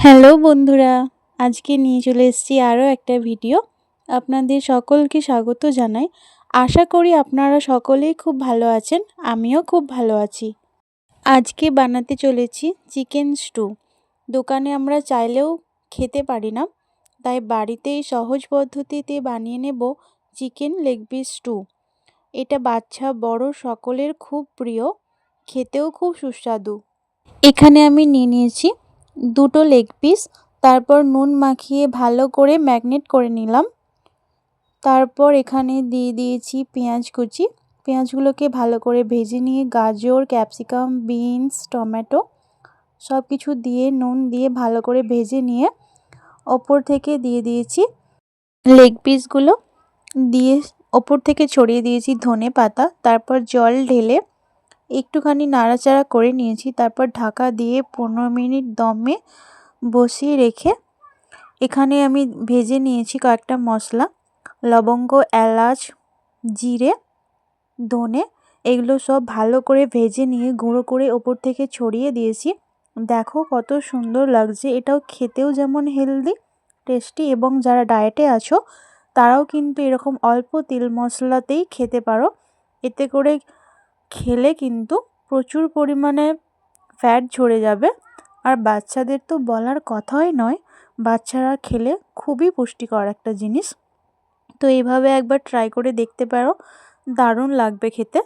Hello বন্ধুরা, আজকে নিয়ে চলে এসেছি আরও একটা ভিডিও। আপনাদের সকলকে স্বাগত জানাই। আশা করি আপনারা সকলেই খুব ভালো আছেন, আমিও খুব ভালো আছি। আজকে বানাতে চলেছি চিকেন স্টু। দোকানে আমরা চাইলেও খেতে পারি না, তাই বাড়িতেই সহজ পদ্ধতিতে বানিয়ে নেব চিকেন লেগ পিস স্টু। এটা বাচ্চা বড় সকলের খুব প্রিয়, খেতেও খুব সুস্বাদু। এখানে আমি নিয়ে নিয়েছি দুটো লেগ পিস, তারপর নুন মাখিয়ে ভালো করে ম্যাগনেট করে নিলাম। তারপর এখানে দিয়ে দিয়েছি পেঁয়াজ কুচি। পেঁয়াজগুলোকে ভালো করে ভেজে নিয়ে গাজর, ক্যাপসিকাম, বিনস, টমেটো সব কিছু দিয়ে নুন দিয়ে ভালো করে ভেজে নিয়ে ওপর থেকে দিয়ে দিয়েছি লেগ পিসগুলো, দিয়ে ওপর থেকে ছড়িয়ে দিয়েছি ধনে পাতা। তারপর জল ঢেলে একটুখানি নাড়াচাড়া করে নিয়েছি। তারপর ঢাকা দিয়ে 15 মিনিট দমে বসিয়ে রেখে এখানে আমি ভেজে নিয়েছি কয়েকটা মশলা, লবঙ্গ, এলাচ, জিরে, ধনে, এগুলো সব ভালো করে ভেজে নিয়ে গুঁড়ো করে ওপর থেকে ছড়িয়ে দিয়েছি। দেখো কত সুন্দর লাগছে। এটাও খেতেও যেমন হেলদি, টেস্টি, এবং যারা ডায়েটে আছো তারাও কিন্তু এরকম অল্প তেল মশলাতেই খেতে পারো। এতে করে খেলে কিন্তু প্রচুর পরিমাণে ফ্যাট ঝরে যাবে। আর বাচ্চাদের তো বলার কথাই নয়, বাচ্চারা খেলে খুবই পুষ্টিকর একটা জিনিস। তো এইভাবে একবার ট্রাই করে দেখতে পারো, দারুণ লাগবে খেতে।